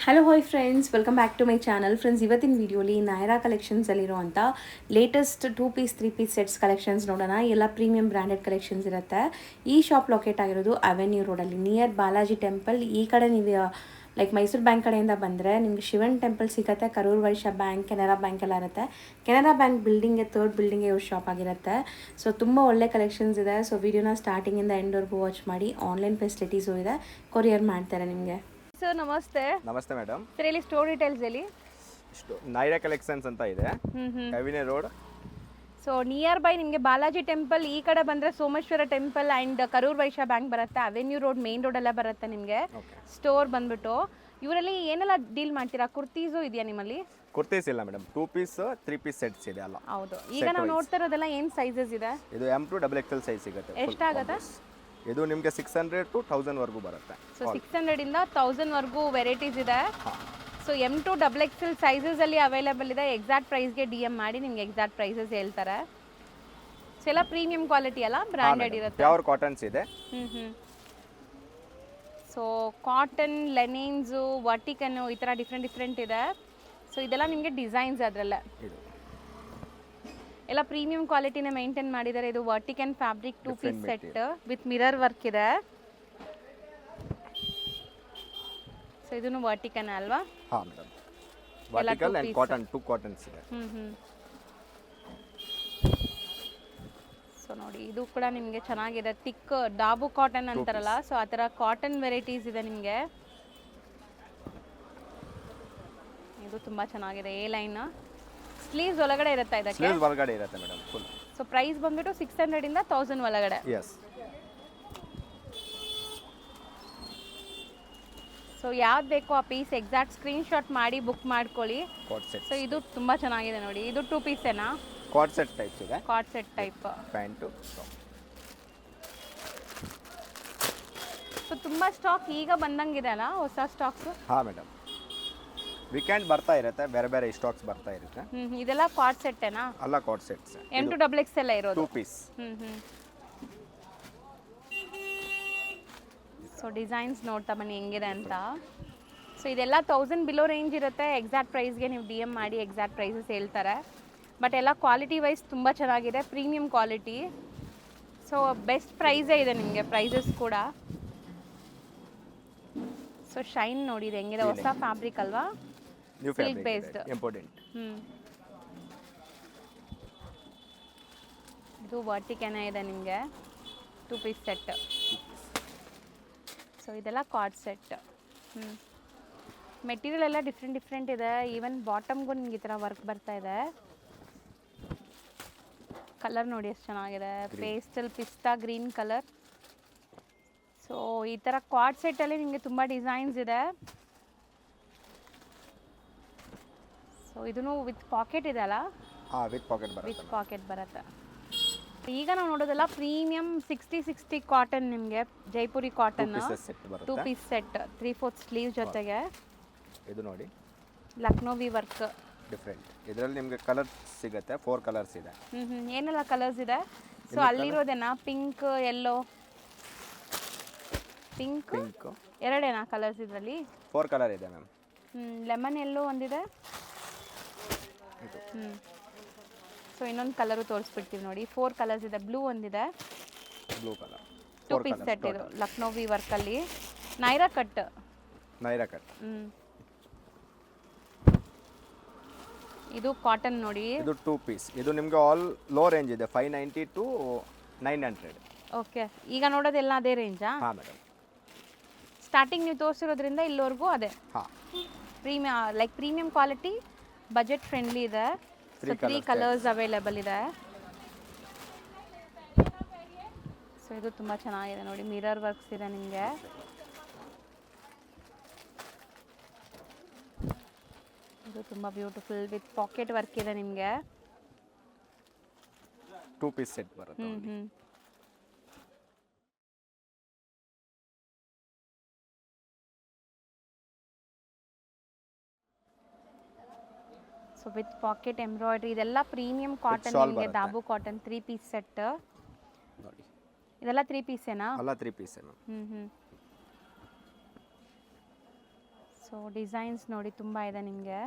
Hello hi friends, welcome back to my channel. Friends, ಇವತ್ತಿನ ವಿಡಿಯೋಲಿ ನೈರಾ ಕಲೆಕ್ಷನ್ಸಲ್ಲಿರುವಂಥ latest 2 piece 3 piece sets collections ನೋಡೋಣ. ಎಲ್ಲ ಪ್ರೀಮಿಯಂ ಬ್ರ್ಯಾಂಡೆಡ್ ಕಲೆಕ್ಷನ್ಸ್ ಇರುತ್ತೆ. ಈ ಶಾಪ್ ಲೊಕೇಟ್ ಆಗಿರೋದು ಅವೆನ್ಯೂ ರೋಡಲ್ಲಿ ನಿಯರ್ ಬಾಲಾಜಿ ಟೆಂಪಲ್. ಈ ಕಡೆ ನೀವು ಲೈಕ್ ಮೈಸೂರು ಬ್ಯಾಂಕ್ ಕಡೆಯಿಂದ ಬಂದರೆ ನಿಮಗೆ ಶಿವನ್ ಟೆಂಪಲ್ ಸಿಗುತ್ತೆ. ಕರೂರ್ ವೈಶ್ಯ ಬ್ಯಾಂಕ್, ಕೆನರಾ ಬ್ಯಾಂಕ್ ಎಲ್ಲ ಇರುತ್ತೆ. ಕೆನರಾ ಬ್ಯಾಂಕ್ ಬಿಲ್ಡಿಂಗ್ಗೆ ಥರ್ಡ್ ಬಿಲ್ಡಿಂಗ್ಗೆ ಇವ್ರ ಶಾಪ್ ಆಗಿರುತ್ತೆ. ಸೊ ತುಂಬ ಒಳ್ಳೆ ಕಲೆಕ್ಷನ್ಸ್ ಇದೆ. ಸೊ ವಿಡಿಯೋನ ಸ್ಟಾರ್ಟಿಂಗಿಂದ ಎಂಡ್ವರೆಗೂ ವಾಚ್ ಮಾಡಿ. ಆನ್ಲೈನ್ ಫೆಸಿಲಿಟೀಸು ಇದೆ, ಕೊರಿಯರ್ ಮಾಡ್ತಾರೆ ನಿಮಗೆ. ಸರ್ ನಮಸ್ತೆ. ನಮಸ್ತೆ ಮೇಡಮ್. ಸರ್ ಇಲ್ಲಿ ಸ್ಟೋರ್ ಡೀಟೇಲ್ಸ್ ಹೇಳಿ. ನೈರಾ ಕಲೆಕ್ಷನ್ಸ್ ಅಂತ ಇದೆ, avenue road. So nearby ನಿಮಗೆ ಬಾಲಾಜಿ ಟೆಂಪಲ್, ಈ ಕಡೆ ಬಂದರೆ Someshwara temple and Karur Vysya bank ಬರುತ್ತೆ. ಅವೆನ್ಯೂ ರೋಡ್ ಮೇನ್ ರೋಡೆಲ್ಲ ಬರುತ್ತೆ ನಿಮಗೆ. ಸ್ಟೋರ್ ಬಂದ್ಬಿಟ್ಟು ಇವರಲ್ಲಿ ಏನೆಲ್ಲ ಡೀಲ್ ಮಾಡ್ತೀರಾ? ಕುರ್ತೀಸು ಇದೆಯಾ ನಿಮ್ಮಲ್ಲಿ? ಕುರ್ತೀಸ್ ಇಲ್ಲ ಮೇಡಮ್, 2 ಪೀಸ್ 3 ಪೀಸ್ ಸೆಟ್ಸ್ ಇದೆ ಅಲ್ಲ. ಹೌದು. ಈಗ ನಾವು ನೋಡ್ತಾ ಇರೋದೆಲ್ಲ ಏನು ಸೈಜಸ್ ಇದೆ? ಇದು M2 XXL ಸೈಜ್ ಸಿಗುತ್ತೆ. ಎಷ್ಟಾಗುತ್ತೆ? ಇದು ನಿಮಗೆ 600 to 1000 ವರೆಗೂ ಬರುತ್ತೆ. ಸೊ 600 ಇಂದ 1000 ವರೆಗೂ ವೆರೈಟೀಸ್ ಇದೆ. ಸೊ M2 XXL ಸೈಜಸ್ ಅಲ್ಲಿ ಅವೈಲೇಬಲ್ ಇದೆ. ಎಕ್ಸಾಕ್ಟ್ ಪ್ರೈಸ್ಗೆ DM ಮಾಡಿ ನಿಮ್ಗೆ ಎಕ್ಸಾಕ್ಟ್ ಪ್ರೈಸಸ್ ಹೇಳ್ತಾರೆ. ಸೊ ಎಲ್ಲ ಪ್ರೀಮಿಯಂ ಕ್ವಾಲಿಟಿ ಅಲ್ಲ, ಬ್ರಾಂಡೆಡ್ ಇರುತ್ತೆ. ಪ್ಯೂರ್ ಕಾಟನ್ಸ್ ಇದೆ. ಸೊ ಕಾಟನ್, ಲೆನಿನ್ಸು, ವರ್ಟಿಕನ್ನು, ಈ ಥರ ಡಿಫ್ರೆಂಟ್ ಇದೆ. ಸೊ ಇದೆಲ್ಲ ನಿಮಗೆ ಡಿಸೈನ್ಸ್ ಅದರಲ್ಲೇ ಎಲ್ಲ ಪ್ರೀಮಿಯಂ ಕ್ವಾಲಿಟಿನ ಮೇಂಟೈನ್ ಮಾಡಿದ್ದಾರೆ. ಇದು ವರ್ಟಿಕನ್ fabric 2 piece set with mirror work ಇದೆ. ಸೊ ಇದನ್ನು ವರ್ಟಿಕನ್ ಅಲ್ವಾ? ಹಾ madam, vertical and cotton, 2 cottons ಇದೆ. ಸೊ ನೋಡಿ, ಇದು ಕೂಡ ನಿಮಗೆ ಚೆನ್ನಾಗಿದೆ. ಥಿಕ್ ಡಾಬು ಕಾಟನ್ ಅಂತಾರಲ್ಲ, ಸೊ ಆ ಥರ ಕಾಟನ್ ವೆರೈಟೀಸ್ ಇದೆ ನಿಮಗೆ. ಇದು ತುಂಬಾ ಚೆನ್ನಾಗಿದೆ. ಎ ಲೈನ್ ಸ್ಲೀವ್ಸ್ ಒಳಗಡೆ ಇರುತ್ತೆ. ಇದಕ್ಕೆ ಸ್ಲೀವ್ಸ್ ಒಳಗಡೆ ಇರುತ್ತೆ ಮೇಡಮ್ ಫುಲ್. ಸೊ ಪ್ರೈಸ್ ಬಂದ್ಬಿಟ್ಟು 600 ಇಂದ 1000 ಒಳಗಡೆ. ಎಸ್. ಸೊ ಯಾವ್ದು ಬೇಕೋ ಆ ಪೀಸ್ ಎಕ್ಸಾಕ್ಟ್ ಸ್ಕ್ರೀನ್ ಶಾಟ್ ಮಾಡಿ ಬುಕ್ ಮಾಡ್ಕೊಳ್ಳಿ. ಕಾಟ್ ಸೆಟ್. ಸೊ ಇದು ತುಂಬಾ ಚೆನ್ನಾಗಿದೆ ನೋಡಿ. ಇದು 2 ಪೀಸೇನಾ? ಕಾಟ್ ಸೆಟ್ ಟೈಪ್ಸ್ ಇದೆ. ಕಾಟ್ ಸೆಟ್ ಟೈಪ್ ಪ್ಯಾಂಟು. ಸೊ ತುಂಬಾ ಸ್ಟಾಕ್ ಈಗ ಬಂದಂಗಿದೆ ಅಲ್ಲ, ಹೊಸ ಸ್ಟಾಕ್ಸ್. ಹಾ ಮೇಡಮ್, ವೀಕೆಂಡ್ ಬರ್ತಾ ಇರುತ್ತೆ, ಬೇರೆ ಬೇರೆ ಸ್ಟಾಕ್ಸ್ ಬರ್ತಾ ಇರುತ್ತೆ. ಇದೆಲ್ಲ ಕಾಟ್ ಸೆಟ್ಟೇನಾ? ಅಲ್ಲ, ಕಾಟ್ ಸೆಟ್ಸ್. M2 XXL ಇರೋದು 2 ಪೀಸ್. ಸೊ ಡಿಸೈನ್ಸ್ ನೋಡ್ತಾ ಬನ್ನಿ ಹೆಂಗಿದೆ ಅಂತ. ಸೊ ಇದೆಲ್ಲ 1000 ಬಿಲೋ ರೇಂಜ್ ಇರುತ್ತೆ. ಎಕ್ಸಾಕ್ಟ್ ಪ್ರೈಸ್ಗೆ ನೀವು DM ಮಾಡಿ ಎಕ್ಸಾಕ್ಟ್ ಪ್ರೈಸಸ್ ಹೇಳ್ತಾರೆ. ಬಟ್ ಎಲ್ಲ ಕ್ವಾಲಿಟಿ ವೈಸ್ ತುಂಬ ಚೆನ್ನಾಗಿದೆ, ಪ್ರೀಮಿಯಂ ಕ್ವಾಲಿಟಿ. ಸೊ ಬೆಸ್ಟ್ ಪ್ರೈಸೇ ಇದೆ ನಿಮಗೆ, ಪ್ರೈಸಸ್ ಕೂಡ. ಸೊ ಶೈನ್ ನೋಡಿ ಇದು ಹೆಂಗಿದೆ, ಹೊಸ ಫ್ಯಾಬ್ರಿಕ್ ಅಲ್ವಾ? New silk based, important. ಇದು ವರ್ಟಿಕನ್ ಇದೆ ನಿಮಗೆ, 2 ಪೀಸ್ ಸೆಟ್. ಸೊ ಇದೆಲ್ಲ ಕಾರ್ಡ್ ಸೆಟ್. ಮೆಟೀರಿಯಲ್ ಎಲ್ಲ ಡಿಫ್ರೆಂಟ್ ಇದೆ. ಈವನ್ ಬಾಟಮ್ಗೂ ನಿಮ್ಗೆ ಈ ಥರ ವರ್ಕ್ ಬರ್ತಾ ಇದೆ. ಕಲರ್ ನೋಡಿ ಎಷ್ಟು ಚೆನ್ನಾಗಿದೆ, ಪೇಸ್ಟಲ್ ಪಿಸ್ತಾ ಗ್ರೀನ್ ಕಲರ್. ಸೊ ಈ ಥರ ಕ್ವಾಡ್ ಸೆಟ್ಟಲ್ಲಿ ನಿಮಗೆ ತುಂಬ ಡಿಸೈನ್ಸ್ ಇದೆ. ಸೊ ಇದನ್ನು ವಿತ್ ಪಾಕೆಟ್ ಇದೆ ಅಲ್ಲ? ಹಾಂ, ವಿತ್ ಪಾಕೆಟ್ ಬರುತ್ತೆ. ವಿತ್ ಪಾಕೆಟ್ ಬರುತ್ತೆ. ಈಗ ನಾವು ನೋಡೋದೆಲ್ಲ ಪ್ರೀಮಿಯಂ 60 ಕಾಟನ್, ನಿಮಗೆ Jaipuri cotton 2 piece set 3/4 sleeve ಜೊತೆಗೆ. ಇದು ನೋಡಿ, ಲಕ್ನೋವಿ ವರ್ಕ್ ಡಿಫ್ರೆಂಟ್. ಇದರಲ್ಲಿ ನಿಮಗೆ ಕಲರ್ ಸಿಗುತ್ತೆ, 4 ಕಲರ್ಸ್ ಇದೆ. ಏನೆಲ್ಲ ಕಲರ್ಸ್ ಇದೆ? ಸೊ ಅಲ್ಲಿರೋದೇನಾ? ಪಿಂಕ್, ಯೆಲ್ಲೋ, ಪಿಂಕ್ ಎರಡೇನಾ ಕಲರ್ಸ್ ಇದರಲ್ಲಿ? 4 ಕಲರ್ ಇದೆ ಮ್ಯಾಮ್. ಲೆಮನ್ ಯೆಲ್ಲೋ ಒಂದಿದೆ. ಸೊ ಇನ್ನೊಂದು ಕಲರು ತೋರಿಸ್ಬಿಡ್ತೀವಿ ನೋಡಿ. 4 ಕಲರ್ಸ್ ಇದೆ. ಬ್ಲೂ ಒಂದಿದೆ, ಬ್ಲೂ ಕಲರ್. 2 ಪೀಸ್ ಸೆಟ್ ಇದು ಲಕ್ನೋವಿ ವರ್ಕಲ್ಲಿ. ನೈರಾ ಕಟ್. ಇದು ಕಾಟನ್ ನೋಡಿ. ಇದು 2 ಪೀಸ್. ಇದು ನಿಮಗೆ ಆಲ್ ಲೋ ರೇಂಜ್ ಇದೆ, 590 to 900. ಓಕೆ, ಈಗ ನೋಡೋದೆಲ್ಲ ಅದೇ ರೇಂಜಾ? ಹಾಂ ಮೇಡಮ್. ಸ್ಟಾರ್ಟಿಂಗ್ ನೀವು ತೋರಿಸಿರೋದ್ರಿಂದ ಇಲ್ಲಿವರೆಗೂ ಅದೇ. ಹಾಂ, ಪ್ರೀಮಿಯಂ ಕ್ವಾಲಿಟಿ, ಬಜೆಟ್ ಫ್ರೆಂಡ್ಲಿ ಇದೆ. 3 ಕಲರ್ಸ್ ಅವೈಲೇಬಲ್ ಇದೆ. ಸೊ ಇದು ತುಂಬ ಚೆನ್ನಾಗಿದೆ ನೋಡಿ, ಮಿರರ್ ವರ್ಕ್ಸ್ ಇದೆ ನಿಮಗೆ. ಇದು ತುಂಬ ಬ್ಯೂಟಿಫುಲ್ ವಿತ್ ಪಾಕೆಟ್ ವರ್ಕ್ ಇದೆ ನಿಮಗೆ. 2 ಪೀಸ್ ಸೆಟ್ ಬರುತ್ತೆ. ಸೊ ವಿತ್ ಪಾಕೆಟ್ ಎಂಬ್ರಾಯ್ಡ್ರಿ, ಇದೆಲ್ಲ ಪ್ರೀಮಿಯಂ ಕಾಟನ್ ನಿಮಗೆ. ದಾಬು ಕಾಟನ್ 3 ಪೀಸ್ ಸೆಟ್ ನೋಡಿ. ಇದೆಲ್ಲ 3 ಪೀಸೇನಾ? ಅಲ್ಲ, 3 ಪೀಸ್. ಸೊ ಸೊ ಡಿಸೈನ್ಸ್ ನೋಡಿ ತುಂಬ ಇದೆ ನಿಮಗೆ.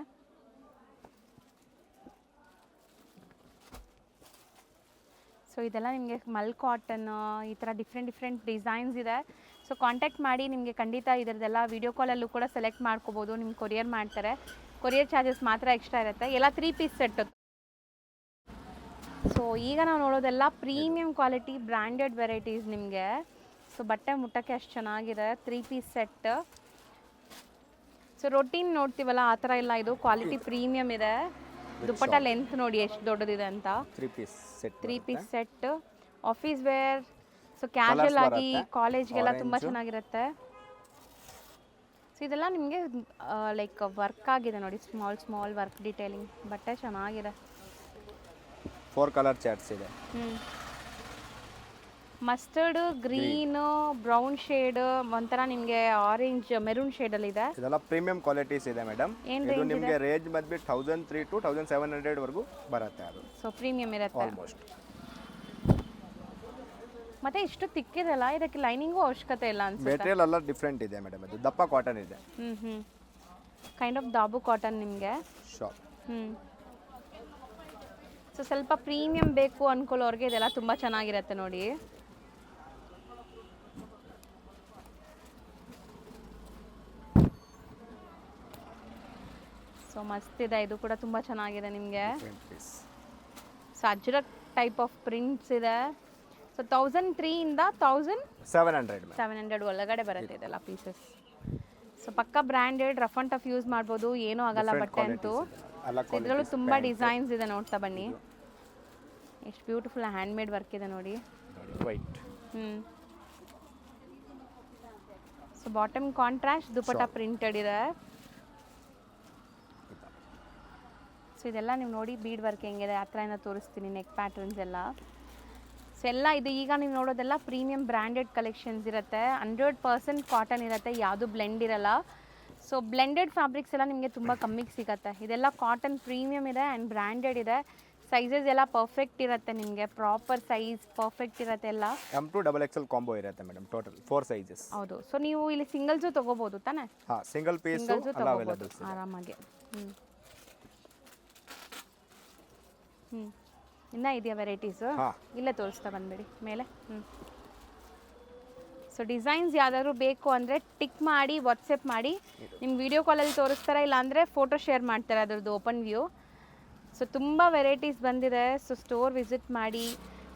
ಸೊ ಇದೆಲ್ಲ ನಿಮಗೆ ಮಲ್ ಕಾಟನ್, ಈ ಥರ ಡಿಫ್ರೆಂಟ್ ಡಿಸೈನ್ಸ್ ಇದೆ. ಸೊ ಕಾಂಟ್ಯಾಕ್ಟ್ ಮಾಡಿ, ನಿಮಗೆ ಖಂಡಿತ ಇದರದೆಲ್ಲ ವೀಡಿಯೋ ಕಾಲಲ್ಲೂ ಕೂಡ ಸೆಲೆಕ್ಟ್ ಮಾಡ್ಕೋಬೋದು. ನಿಮ್ಗೆ ಕೊರಿಯರ್ ಮಾಡ್ತಾರೆ. ಕೊರಿಯರ್ ಚಾರ್ಜಸ್ ಮಾತ್ರ ಎಕ್ಸ್ಟ್ರಾ ಇರುತ್ತೆ. ಎಲ್ಲ 3 ಪೀಸ್ ಸೆಟ್. ಸೊ ಈಗ ನಾವು ನೋಡೋದೆಲ್ಲ ಪ್ರೀಮಿಯಂ ಕ್ವಾಲಿಟಿ ಬ್ರ್ಯಾಂಡೆಡ್ ವೆರೈಟೀಸ್ ನಿಮಗೆ. ಸೊ ಬಟ್ಟೆ ಮುಟ್ಟಕ್ಕೆ ಅಷ್ಟು ಚೆನ್ನಾಗಿದೆ. 3 ಪೀಸ್ ಸೆಟ್. ಸೊ ರೊಟೀನ್ ನೋಡ್ತೀವಲ್ಲ ಆ ಥರ ಇಲ್ಲ, ಇದು ಕ್ವಾಲಿಟಿ ಪ್ರೀಮಿಯಮ್ ಇದೆ. ದುಪ್ಪಟ್ಟ ಲೆಂತ್ ನೋಡಿ ಎಷ್ಟು ದೊಡ್ಡದಿದೆ ಅಂತ. 3 piece set. 3 piece set, office wear, so casual ಆಗಿ ಕಾಲೇಜ್ಗೆಲ್ಲ ತುಂಬ ಚೆನ್ನಾಗಿರುತ್ತೆ. ಸೊ ಇದೆಲ್ಲ ನಿಮಗೆ ಲೈಕ್ ವರ್ಕ್ ಆಗಿದೆ ನೋಡಿ, ಸ್ಮಾಲ್ ವರ್ಕ್ ಡಿಟೇಲಿಂಗ್. ಬಟ್ಟೆ ಚೆನ್ನಾಗಿದೆ. 4 ಕಲರ್ ಚಾರ್ಟ್ಸ್ ಇದೆ. ಮಸ್ಟರ್ಡ್, ಗ್ರೀನ್, ಬ್ರೌನ್ ಶೇಡ್, ಒಂಥರ ನಿಮಗೆ ಆರೆಂಜ್ ಮೆರೂನ್ ಶೇಡಲ್ಲಿ ಇದೆ. ಇದೆಲ್ಲ ಪ್ರೀಮಿಯಂ ಕ್ವಾಲಿಟೀಸ್ ಇದೆ ಮೇಡಮ್. ಇದು ನಿಮಗೆ ರೇಂಜ್ ಬಂದ್ಬಿಟ್ಟು 1003 to 1700 ವರೆಗೂ ಬರುತ್ತೆ. ಅದು ಸೊ ಪ್ರೀಮಿಯಂ ಇರುತ್ತೆ ಆಲ್ಮೋಸ್ಟ್. ಮತ್ತೆ ಇಷ್ಟು ತಿಕ್ಕಿರಲ್ಲ, ಇದಕ್ಕೆ ಲೈನಿಂಗು ಅವಶ್ಯಕತೆ ಇಲ್ಲ ಅನ್ಸುತ್ತೆ. ಮೆಟೀರಿಯಲ್ ಎಲ್ಲ ಡಿಫ್ರೆಂಟ್ ಇದೆ ಮೇಡಮ್. ಅದು ದಪ್ಪ ಕಾಟನ್ ಇದೆ. ಕೈಂಡ್ ಆಫ್ ದಾಬು ಕಾಟನ್ ನಿಮಗೆ. ಶಾಪ್. ಸೊ ಸ್ವಲ್ಪ ಪ್ರೀಮಿಯಂ ಬೇಕು ಅನ್ಕೊಳ್ಳೋರಿಗೆ ಇದೆಲ್ಲ ತುಂಬ ಚೆನ್ನಾಗಿರುತ್ತೆ ನೋಡಿ. ಸೊ ಮಸ್ತ್ ಇದೆ, ಇದು ಕೂಡ ತುಂಬ ಚೆನ್ನಾಗಿದೆ ನಿಮಗೆ. So Ajrakh type of prints ಇದೆ. ಸೊ 1003 ಇಂದ 1700 ಒಳಗಡೆ ಬರುತ್ತೆ ಇದೆಲ್ಲ ಪೀಸಸ್. ಸೊ ಪಕ್ಕ branded, rough and tough use ಮಾಡ್ಬೋದು, ಏನೂ ಆಗಲ್ಲ ಬಟ್ಟೆ ಅಂತೂ. ಇದರಲ್ಲೂ ತುಂಬ ಡಿಸೈನ್ಸ್ ಇದೆ, ನೋಡ್ತಾ ಬನ್ನಿ. ಎಷ್ಟು ಬ್ಯೂಟಿಫುಲ್ ಹ್ಯಾಂಡ್ ಮೇಡ್ ವರ್ಕ್ ಇದೆ ನೋಡಿ. White. So bottom contrast, dupatta printed ಇದೆ. ಸೊ ಇದೆಲ್ಲ ನೀವು ನೋಡಿ ಬೀಡ್ ವರ್ಕ್ ಹೆಂಗಿದೆ ಆ ಥರ ಏನೋ ತೋರಿಸ್ತೀನಿ. ನೆಕ್ ಪ್ಯಾಟರ್ನ್ಸ್ ಎಲ್ಲ. ಸೊ ಎಲ್ಲ ಇದು ಈಗ ನೀವು ನೋಡೋದೆಲ್ಲ ಪ್ರೀಮಿಯಂ ಬ್ರ್ಯಾಂಡೆಡ್ ಕಲೆಕ್ಷನ್ಸ್ ಇರುತ್ತೆ. 100% ಕಾಟನ್ ಇರುತ್ತೆ, ಯಾವುದು ಬ್ಲೆಂಡ್ ಇರಲ್ಲ. ಸೊ ಬ್ಲೆಂಡೆಡ್ ಫ್ಯಾಬ್ರಿಕ್ಸ್ ಎಲ್ಲ ನಿಮಗೆ ತುಂಬ ಕಮ್ಮಿಗೆ ಸಿಗುತ್ತೆ. ಇದೆಲ್ಲ ಕಾಟನ್ ಪ್ರೀಮಿಯಮ್ ಇದೆ ಆ್ಯಂಡ್ ಬ್ರ್ಯಾಂಡೆಡ್ ಇದೆ. ಸೈಜಸ್ ಎಲ್ಲ ಪರ್ಫೆಕ್ಟ್ ಇರುತ್ತೆ ನಿಮಗೆ, ಪ್ರಾಪರ್ ಸೈಜ್ ಪರ್ಫೆಕ್ಟ್ ಇರುತ್ತೆ ಎಲ್ಲ. M to XXL ಕಾಂಬೋ ಇರುತ್ತೆ ಮೇಡಮ್. Total 4 sizes. ಹೌದು. ಸೊ ನೀವು ಇಲ್ಲಿ ಸಿಂಗಲ್ಸು ತೊಗೋಬೋದು ತಾನೇ? ಹಾಂ, ಸಿಂಗಲ್ ಪೀಸ್ ತೊಗೋಬೋದು ಆರಾಮಾಗಿ. ಇನ್ನೂ ಇದೆಯಾ ವೆರೈಟೀಸು? ಇಲ್ಲೇ ತೋರಿಸ್ತಾ ಬಂದ್ಬಿಡಿ ಮೇಲೆ. ಸೊ ಡಿಸೈನ್ಸ್ ಯಾವ್ದಾದ್ರು ಬೇಕು ಅಂದರೆ ಟಿಕ್ ಮಾಡಿ ವಾಟ್ಸಪ್ ಮಾಡಿ, ನಿಮ್ಗೆ ವಿಡಿಯೋ ಕಾಲಲ್ಲಿ ತೋರಿಸ್ತಾರೆ, ಇಲ್ಲಾಂದರೆ ಫೋಟೋ ಶೇರ್ ಮಾಡ್ತಾರೆ ಅದರದ್ದು ಓಪನ್ ವ್ಯೂ. ಸೊ ತುಂಬ ವೆರೈಟೀಸ್ ಬಂದಿದೆ. ಸೊ ಸ್ಟೋರ್ ವಿಸಿಟ್ ಮಾಡಿ.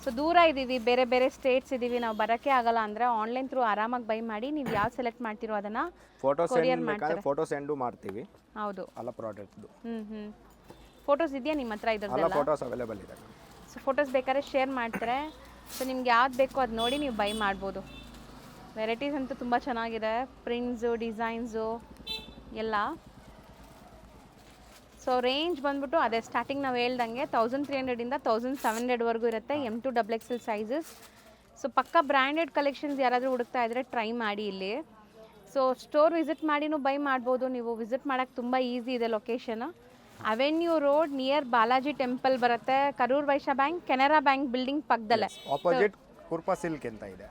ಸೊ ದೂರ ಇದ್ದೀವಿ, ಬೇರೆ ಸ್ಟೇಟ್ಸ್ ಇದ್ದೀವಿ, ನಾವು ಬರೋಕ್ಕೆ ಆಗಲ್ಲ ಅಂದರೆ ಆನ್ಲೈನ್ ಥ್ರೂ ಆರಾಮಾಗಿ ಬೈ ಮಾಡಿ. ನೀವು ಯಾವ್ದು ಸೆಲೆಕ್ಟ್ ಮಾಡ್ತೀರೋ ಅದನ್ನು ಕೊರಿಯರ್ ಮಾಡ್ತಾರೆ. ಫೋಟೋ ಸೆಂಡು ಮಾಡ್ತೀವಿ. ಹೌದು. ಅಲ್ಲ ಪ್ರಾಡಕ್ಟ್ದು. ಫೋಟೋಸ್ ಇದೆಯಾ ನಿಮ್ಮ ಹತ್ರ? ಇದೆಲ್ಲ ಫೋಟೋಸ್ ಅವೈಲೇಬಲ್ ಇದೆ. ಸೊ ಫೋಟೋಸ್ ಬೇಕಾದ್ರೆ ಶೇರ್ ಮಾಡ್ತಾರೆ. ಸೊ ನಿಮ್ಗೆ ಯಾವ್ದು ಬೇಕೋ ಅದು ನೋಡಿ ನೀವು ಬೈ ಮಾಡ್ಬೋದು. ವೆರೈಟೀಸ್ ಅಂತೂ ತುಂಬ ಚೆನ್ನಾಗಿದೆ, ಪ್ರಿಂಟ್ಸು, ಡಿಸೈನ್ಸು ಎಲ್ಲ. ಸೊ ರೇಂಜ್ ಬಂದ್ಬಿಟ್ಟು ಅದೇ ಸ್ಟಾರ್ಟಿಂಗ್ ನಾವು ಹೇಳ್ದಂಗೆ 1300 ಇಂದ 1700 ವರೆಗೂ ಇರುತ್ತೆ. M to XXL sizes. So ಪಕ್ಕ ಬ್ರ್ಯಾಂಡೆಡ್ ಕಲೆಕ್ಷನ್ಸ್ ಯಾರಾದರೂ ಹುಡುಕ್ತಾ ಇದ್ದರೆ ಟ್ರೈ ಮಾಡಿ ಇಲ್ಲಿ. ಸೊ ಸ್ಟೋರ್ ವಿಸಿಟ್ ಮಾಡಿನೂ ಬೈ ಮಾಡ್ಬೋದು. ನೀವು ವಿಸಿಟ್ ಮಾಡೋಕ್ಕೆ ತುಂಬ ಈಸಿ ಇದೆ. Location avenue road near Balaji temple ಬರುತ್ತೆ. Karur Vysya bank, Canara bank building ಪಕ್ಕದಲ್ಲೇ. ಆಪೋಸಿಟ್ ಕೃಪಾ ಸಿಲ್ಕ್ ಅಂತ ಇದೆ.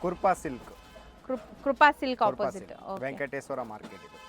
ಕೃಪಾ ಸಿಲ್ಕ್. ಕೃಪಾ ಸಿಲ್ಕ್ ಆಪೋಸಿಟ್ ವೆಂಕಟೇಶ್ವರ ಮಾರ್ಕೆಟ್ ಇದೆ.